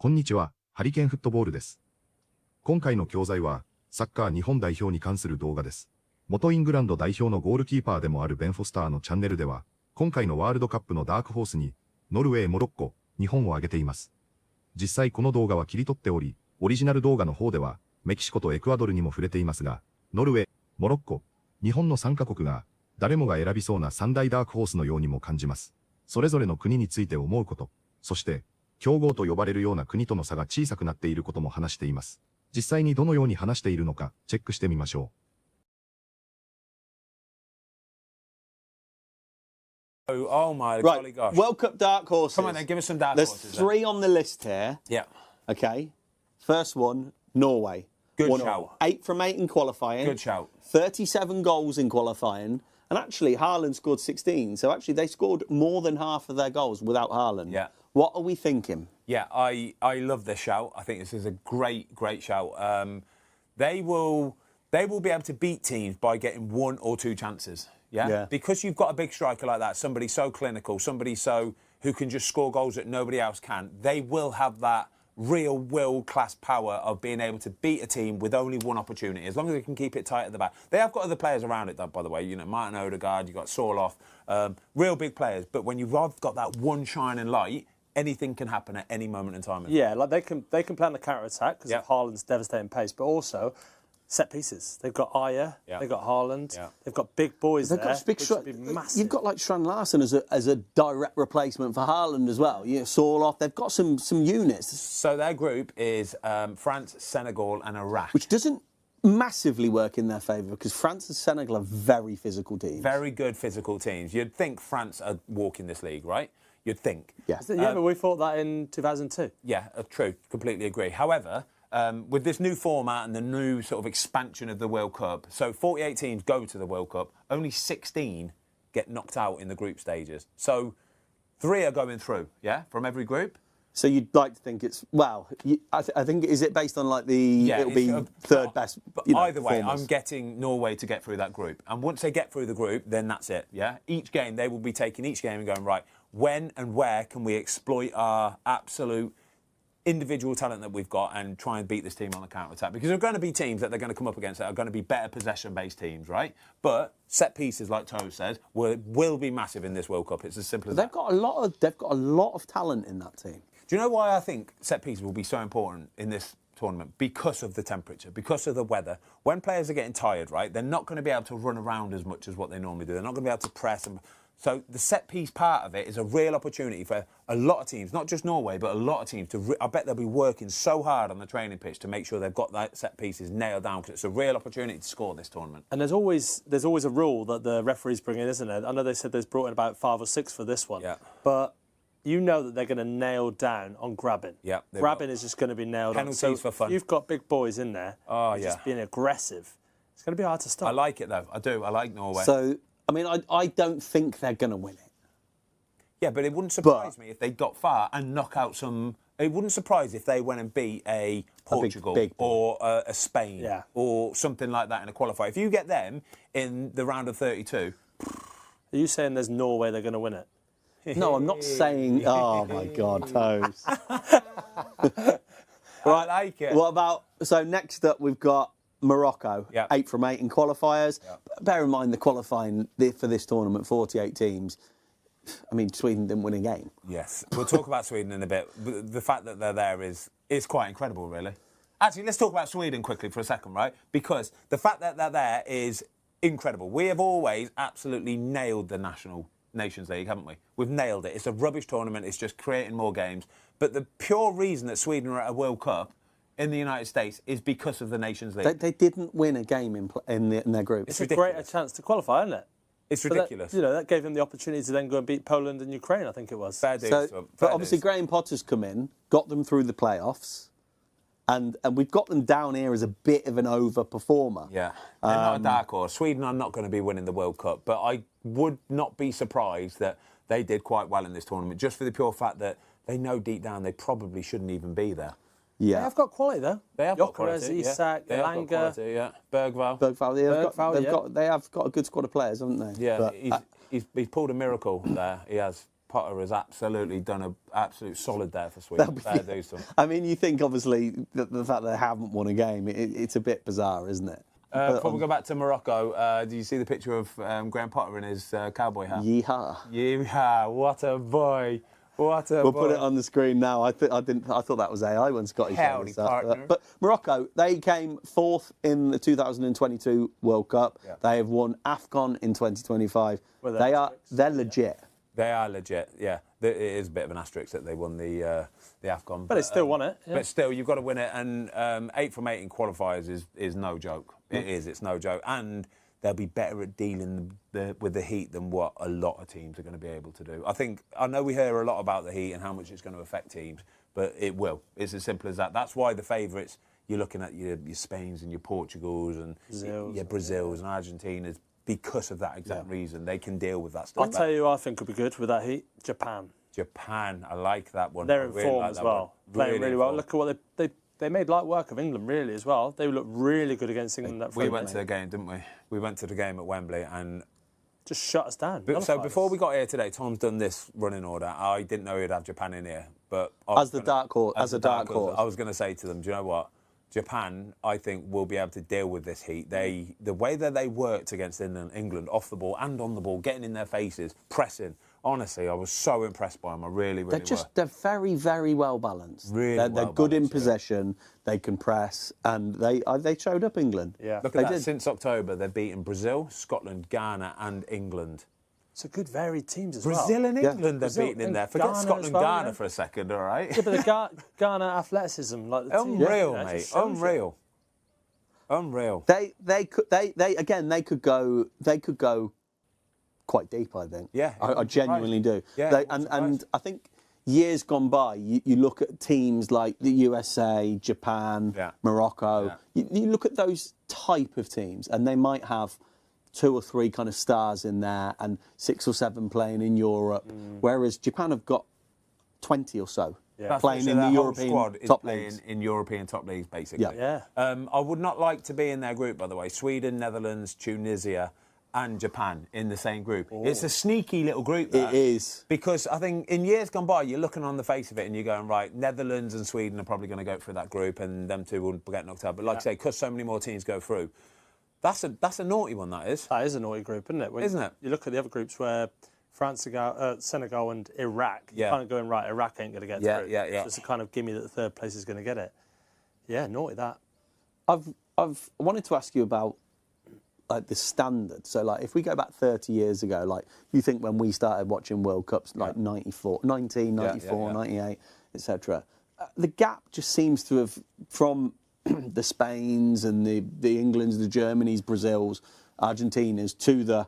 こんにちは、ハリケーンフットボールです。今回の教材は、サッカー日本代表に関する動画です。元イングランド代表のゴールキーパーでもあるベン・フォスターのチャンネルでは、今回のワールドカップのダークホースに、ノルウェー、モロッコ、日本を挙げています。実際この動画は切り取っており、オリジナル動画の方では、メキシコとエクアドルにも触れていますが、ノルウェー、モロッコ、日本の3カ国が、誰もが選びそうな3大ダークホースのようにも感じます。それぞれの国について思うこと、そして、強豪と呼ばれるような国との差が小さくなっていることも話しています。実際にどのように話しているのか、チェックしてみましょう。Oh my golly gosh. World Cup dark horses. Come on then, give us some dark There's horses. There's three on the list here. Yeah. Okay. First one, Norway. Good shout. 8 from 8 in qualifying. Good shout. 37 goals in qualifying. And actually, Haaland scored 16. So actually, they scored more than half of their goals without Haaland. Yeah. What are we thinking? Yeah, I love this shout. I think this is a great shout. They will be able to beat teams by getting 1 or 2 chances. Yeah? Because you've got a big striker like that, somebody so clinical, somebody who can just score goals that nobody else can. They will have that real world-class power of being able to beat a team with only one opportunity, as long as they can keep it tight at the back. They have got other players around it, though, by the way. You know, Martin Odegaard, you've got Sorloth, real big players. But when you've got that one shining light, anything can happen at any moment in time. Yeah, like they can play on the counter-attack because of Haaland's devastating pace, but also set pieces. They've got Aya, they've got Haaland, they've got big boys they've there, got big which would be massive. You've got like Strand Larsen as a direct replacement for Haaland as well. You know, Sorloth, they've got some units. So their group is France, Senegal and Iraq. Which doesn't massively work in their favour because France and Senegal are very physical teams. Very good physical teams. You'd think France are walking this league, right? You'd think. Yeah. But we thought that in 2002. Yeah, true. Completely agree. However, with this new format and the new sort of expansion of the World Cup, so 48 teams go to the World Cup, only 16 get knocked out in the group stages. So 3 are going through, from every group. So you'd like to think it's, I think, is it based on like it'll be third best? Either way, performers. I'm getting Norway to get through that group. And once they get through the group, then that's it, Each game, they will be taking each game and going, right, when and where can we exploit our absolute individual talent that we've got and try and beat this team on the counter-attack? Because there are going to be teams that they're going to come up against that are going to be better possession-based teams, right? But set pieces, like Toe says, will be massive in this World Cup. It's as simple as that. They've got a lot of talent in that team. Do you know why I think set pieces will be so important in this tournament? Because of the temperature, because of the weather. When players are getting tired, right, they're not going to be able to run around as much as what they normally do. They're not going to be able to press. So the set piece part of it is a real opportunity for a lot of teams, not just Norway, but a lot of teams. I bet they'll be working so hard on the training pitch to make sure they've got that set pieces nailed down because it's a real opportunity to score this tournament. And there's always a rule that the referees bring in, isn't there? I know they said they've brought in about 5 or 6 for this one. Yeah. But you know that they're going to nail down on grabbing. Yeah. Grabbing is just going to be nailed Penalties on. So for fun. You've got big boys in there. Oh, just being aggressive. It's going to be hard to stop. I like it, though. I do. I like Norway. So, I mean, I don't think they're going to win it. Yeah, but it wouldn't surprise me if they got far and knock out some. It wouldn't surprise if they went and beat a Portugal big or a Spain or something like that in a qualifier. If you get them in the round of 32. Are you saying there's no way they're going to win it? No, I'm not saying. Oh my God, Toes. Right, I like it. What about? So next up, we've got Morocco. 8 from 8 in qualifiers. Bear in mind the qualifying for this tournament, 48 teams. I mean, Sweden didn't win a game. Yes, we'll talk about Sweden in a bit. The fact that they're there is quite incredible, really. Actually, let's talk about Sweden quickly for a second, right? Because the fact that they're there is incredible. We have always absolutely nailed the Nations League, haven't we? We've nailed it. It's a rubbish tournament. It's just creating more games. But the pure reason that Sweden are at a World Cup in the United States is because of the Nations League. They didn't win a game in their group. It's a greater chance to qualify, isn't it? It's ridiculous. That gave them the opportunity to then go and beat Poland and Ukraine, I think it was. Fair dues. But obviously Graham Potter's come in, got them through the playoffs, and we've got them down here as a bit of an over-performer. Yeah, they're not a dark horse. Sweden are not going to be winning the World Cup, but I would not be surprised that they did quite well in this tournament, just for the pure fact that they know deep down they probably shouldn't even be there. Yeah. They have got quality, though. They have got quality, Isak, They have got quality, Bergvall. They have got a good squad of players, haven't they? Yeah, he's pulled a miracle there. He has Potter has absolutely done an absolute solid there for Sweden. I mean, you think obviously the fact that they haven't won a game, it's a bit bizarre, isn't it? Before we go back to Morocco, do you see the picture of Graham Potter in his cowboy hat? Yeehaw! Yeehaw! What a boy! What a We'll boy. put it on the screen now. I thought that was AI when Scotty showed us that. Partner. But Morocco, they came 4th in the 2022 World Cup. Yeah. They have won AFCON in 2025. They're legit. They are legit, yeah. It is a bit of an asterisk that they won the AFCON. But they still won it. Yeah. But still, you've got to win it. And 8 from 8 in qualifiers is no joke. It is, it's no joke. And they'll be better at dealing with the heat than what a lot of teams are going to be able to do. I know we hear a lot about the heat and how much it's going to affect teams, but it will. It's as simple as that. That's why the favourites, you're looking at your Spains and your Portugals and your Brazils and Argentinas, because of that exact reason. They can deal with that stuff. I'll tell you who I think could be good with that heat. Japan. Japan, I like that one. They're in form as well. Playing really well. Look at what they made light work of England, really, as well. They looked really good against England. We went to the game, didn't we? We went to the game at Wembley and just shut us down. So before we got here today, Tom's done this running order. I didn't know he'd have Japan in here, but as a dark horse, I was going to say to them, do you know what? Japan, I think, will be able to deal with this heat. The way that they worked against England, off the ball and on the ball, getting in their faces, pressing. Honestly, I was so impressed by them. I really were. They're very, very well balanced. Really, they're good in possession. They can press, and they showed up England. Yeah, look at that. Since October, they've beaten Brazil, Scotland, Ghana, and England. It's a good varied teams as Brazil well. and England they're beating in there. Forget Ghana Scotland, well, Ghana for a second, all right? Yeah, but the Ghana athleticism, like the team, unreal, mate. Unreal. Unreal. They could go quite deep, I think. Yeah. I genuinely do. Yeah, and I think years gone by, you look at teams like the USA, Japan, Morocco. You look at those type of teams, and they might have 2 or 3 kind of stars in there, and 6 or 7 playing in Europe. Whereas Japan have got 20 or so. Yeah. Playing in the European top leagues. In European top leagues, basically. Yeah. I would not like to be in their group, by the way. Sweden, Netherlands, Tunisia, and Japan in the same group. Ooh. It's a sneaky little group, that. It is. Because I think in years gone by, you're looking on the face of it and you're going, right, Netherlands and Sweden are probably going to go through that group and them two will get knocked out. But like I say, because so many more teams go through, that's a naughty one, that is. That is a naughty group, isn't it? Isn't it? You look at the other groups where France, Senegal and Iraq, you're kind of going, right, Iraq ain't going to get through. Yeah. So it's a kind of gimme that the third place is going to get it. Yeah, naughty that. I've wanted to ask you about like the standard. So like if we go back 30 years ago, like you think when we started watching World Cups, like 1994, 98, etc. The gap just seems to have, from the Spains and the Englands, the Germanys, Brazils, Argentinas, to the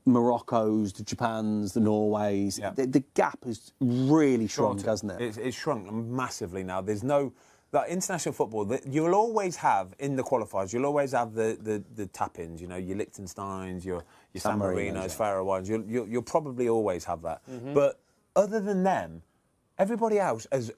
Moroccos, the Japans, the Norways. Yeah. The gap has really shrunk, hasn't it? It's shrunk massively now. There's no... Like international football, you'll always have, in the qualifiers, you'll always have the tap-ins, you know, your Liechtensteins, your San Marinos, Faroe Islands. You'll probably always have that. Mm-hmm. But other than them, everybody else has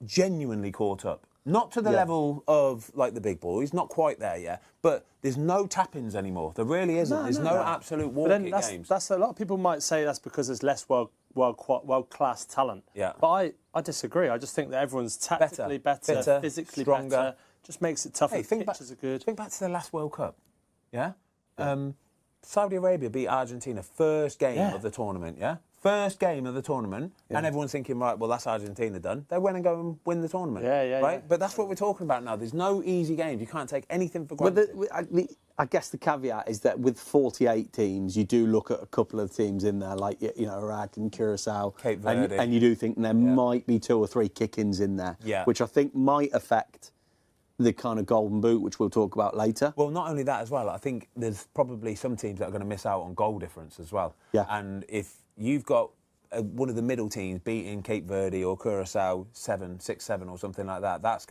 genuinely caught up. Not to the level of, like, the big boys, not quite there yet, but there's no tap-ins anymore. There really isn't. There's no absolute walk-in games. That's a lot of people might say that's because there's less world-class talent. Yeah. But I disagree. I just think that everyone's tactically better fitter, physically stronger. better. Just makes it tougher. Pitches are good. Think back to the last World Cup. Yeah? Saudi Arabia beat Argentina first game of the tournament, yeah? First game of the tournament, and everyone's thinking, right, well, that's Argentina done. They win and go and win the tournament. Right? But that's what we're talking about now. There's no easy games. You can't take anything for granted. I guess the caveat is that with 48 teams, you do look at a couple of teams in there, like, you know, Iraq and Curacao. Cape Verde. And you do think there might be 2 or 3 kick-ins in there, which I think might affect the kind of golden boot, which we'll talk about later. Well, not only that as well, I think there's probably some teams that are going to miss out on goal difference as well. Yeah. And if you've got one of the middle teams beating Cape Verde or Curacao 6-7 or something like that, that's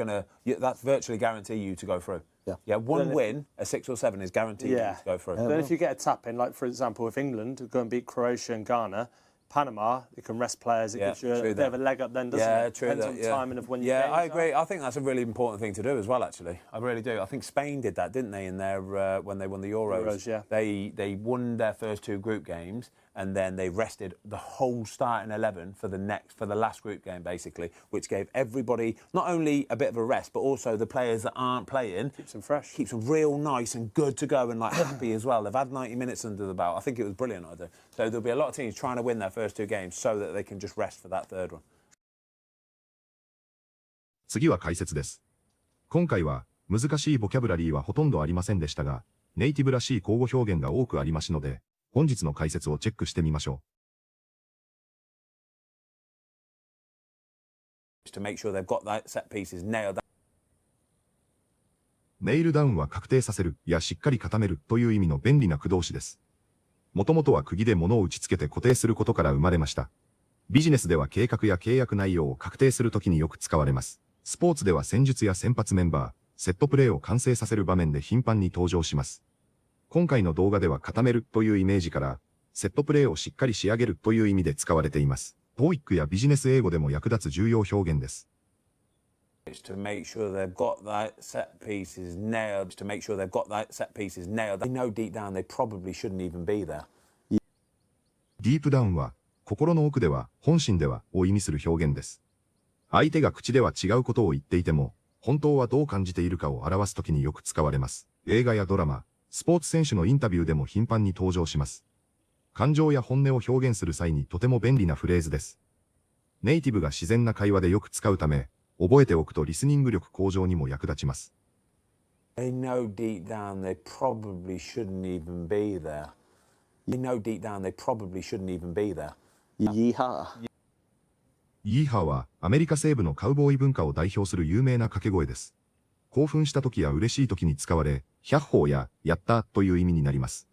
virtually guarantee you to go through. Yeah, one win, a 6 or 7 is guaranteed you to go through. Then if you get a tap in, like for example, if England go and beat Croatia and Ghana, Panama, it can rest players. It gives you a bit of a leg up then, doesn't it? True. Depends on the timing of when you Yeah, I agree. I think that's a really important thing to do as well, actually. I really do. I think Spain did that, didn't they, in their when they won the Euros? Yeah. They won their first 2 group games and then they rested the whole starting 11 for the last group game, basically, which gave everybody not only a bit of a rest, but also the players that aren't playing. Keeps them fresh. Keeps them real nice and good to go and like happy as well. They've had 90 minutes under the belt. I think it was brilliant. I do. So there'll be a lot of teams trying to win their first 2 games so that they can just rest for that third one. 次は解説です。今回は難しいボキャブラリーはほとんどありませんでしたが、ネイティブらしい口語表現が多くありましので、本日の解説をチェックしてみましょう。To make sure they've got that set pieces nailed down. ネイルダウンは確定させるやしっかり固めるという意味の便利な駆動詞です。もともとは釘で物を打ち付けて固定することから生まれました。ビジネスでは計画や契約内容を確定するときによく使われます。スポーツでは戦術や先発メンバー、セットプレーを完成させる場面で頻繁に登場します。今回の動画では固めるというイメージから、セットプレーをしっかり仕上げるという意味で使われています。TOEIC やビジネス英語でも役立つ重要表現です。To make sure they've got that set pieces nailed. To make sure they've got that set pieces nailed. They know deep down they probably shouldn't even be there. ディープダウンは、心の奥では、本心ではを意味する表現です。相手が口では違うことを言っていても、本当はどう感じているかを表すときによく使われます。映画やドラマ、スポーツ選手のインタビューでも頻繁に登場します。感情や本音を表現する際にとても便利なフレーズです。ネイティブが自然な会話でよく使うため、覚えておくとリスニング力向上にも役立ちます。They know deep down they probably shouldn't even be there. They know deep down they probably shouldn't even be there. イーハー。イーハーはアメリカ西部のカウボーイ文化を代表する有名な掛け声です。興奮した時や嬉しい時に使われ、百歩ややったという意味になります。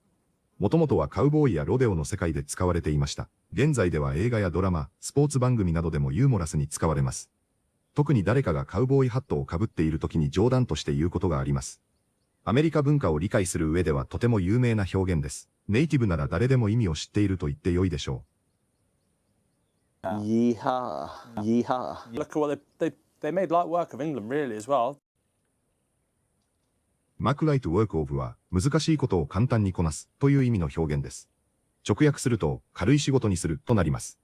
もともとはカウボーイやロデオの世界で使われていました。現在では映画やドラマ、スポーツ番組などでもユーモラスに使われます。特に誰かがカウボーイハットをかぶっている時に冗談として言うことがあります。アメリカ文化を理解する上ではとても有名な表現です。ネイティブなら誰でも意味を知っていると言ってよいでしょう。イーハー。イーハー。Look at what they made light work of England really as well. マクライトワークオブは難しいことを簡単にこなすという意味の表現です。直訳すると軽い仕事にするとなります。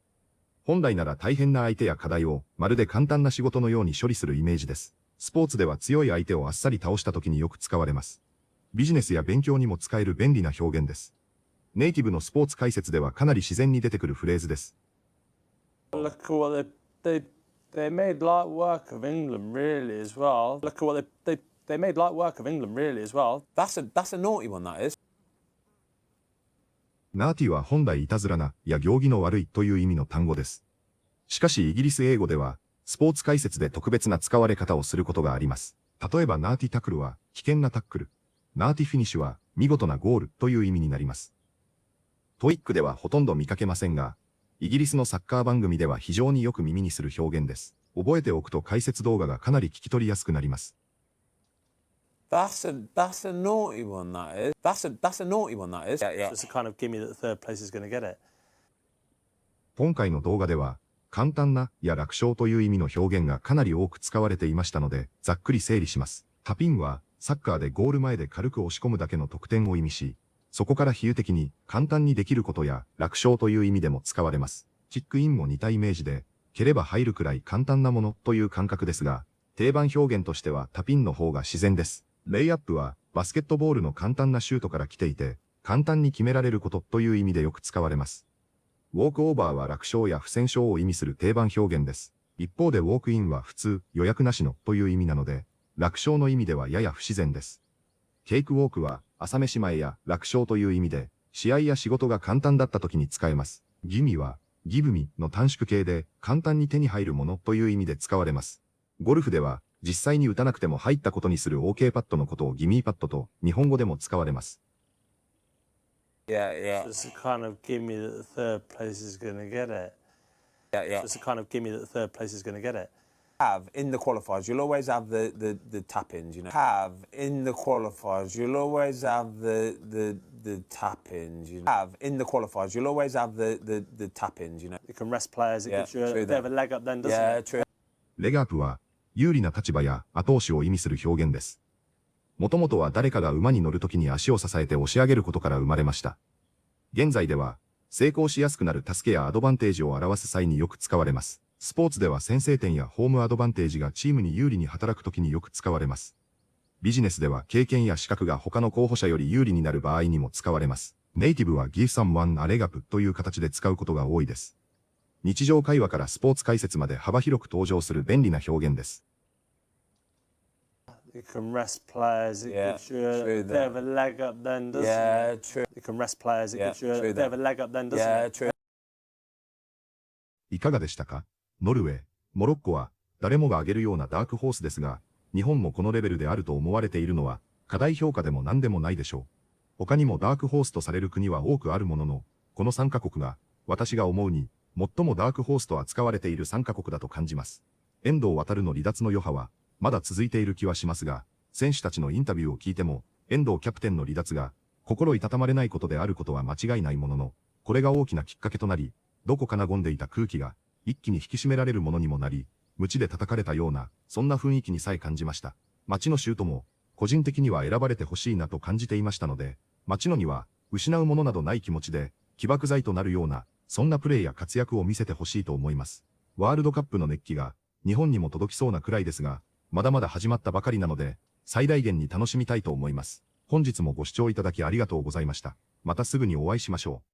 本来なら大変な相手や課題をまるで簡単な仕事のように処理するイメージです。スポーツでは強い相手をあっさり倒した時によく使われます。ビジネスや勉強にも使える便利な表現です。ネイティブのスポーツ解説ではかなり自然に出てくるフレーズです。Look at what they made light work of England really as well. Look at what they made light work of England really as well. That's a naughty one, that is. ナーティは本来いたずらなや行儀の悪いという意味の単語です。しかしイギリス英語ではスポーツ解説で特別な使われ方をすることがあります。例えばナーティタクルは危険なタックル、ナーティフィニッシュは見事なゴールという意味になります。TOEICではほとんど見かけませんが、イギリスのサッカー番組では非常によく耳にする表現です。覚えておくと解説動画がかなり聞き取りやすくなります。That's a naughty one, that is. That's a naughty one, that is. Yeah. It's a kind of gimme that the third place is going to get it. 今回の動画では、簡単なや楽勝という意味の表現がかなり多く使われていましたので、ざっくり整理します。タピンは、サッカーでゴール前で軽く押し込むだけの得点を意味し、そこから比喩的に簡単にできることや楽勝という意味でも使われます。チックインも似たイメージで、蹴れば入るくらい簡単なものという感覚ですが、定番表現としてはタピンの方が自然です。レイアップはバスケットボールの簡単なシュートから来ていて、簡単に決められることという意味でよく使われます。ウォークオーバーは楽勝や不戦勝を意味する定番表現です。一方でウォークインは普通、予約なしのという意味なので、楽勝の意味ではやや不自然です。ケイクウォークは朝飯前や楽勝という意味で、試合や仕事が簡単だった時に使えます。ギミはギブミの短縮形で簡単に手に入るものという意味で使われます。ゴルフでは実際に打たなくても入ったことにする OK パッドのことをギミーパッドと日本語でも使われます。Yeah. It's a kind of gimme that the third place is going to get it. Yeah. It's a kind of gimme that the third place is going to get it. have in the qualifiers, you'll always have the tap-ins, you know. Have in the qualifiers, you'll always have the tap-ins, you know. Have in the qualifiers, you'll always have the tap-ins, you know. You can rest players, it gives you a bit of a leg up then, doesn't Yeah, it? true. レグアップは、有利な立場や後押しを意味する表現です。もともとは誰かが馬に乗るときに足を支えて押し上げることから生まれました。現在では、成功しやすくなる助けやアドバンテージを表す際によく使われます。スポーツでは先制点やホームアドバンテージがチームに有利に働くときによく使われます。ビジネスでは経験や資格が他の候補者より有利になる場合にも使われます。ネイティブは give someone a leg up という形で使うことが多いです。日常会話からスポーツ解説まで幅広く登場する便利な表現です。You can rest players, it Yeah, gives you a true bit of a leg up then, doesn't Yeah, it? true. You can rest players, it Yeah, gives you a true bit of a leg up then, doesn't Yeah, it? true. いかがでしたか？ノルウェー、モロッコは誰もが挙げるようなダークホースですが、日本もこのレベルであると思われているのは過大評価でも何でもないでしょう。他にもダークホースとされる国は多くあるものの、この3カ国が私が思うに最もダークホースと扱われている3カ国だと感じます。遠藤航の離脱の余波はまだ続いている気はしますが、選手たちのインタビューを聞いても、遠藤キャプテンの離脱が心いたたまれないことであることは間違いないものの、これが大きなきっかけとなり、どこか和んでいた空気が一気に引き締められるものにもなり、鞭で叩かれたような、そんな雰囲気にさえ感じました。町野修斗も、個人的には選ばれてほしいなと感じていましたので、町野には、失うものなどない気持ちで、起爆剤となるような、そんなプレーや活躍を見せてほしいと思います。ワールドカップの熱気が、日本にも届きそうなくらいですが、まだまだ始まったばかりなので、最大限に楽しみたいと思います。本日もご視聴いただきありがとうございました。またすぐにお会いしましょう。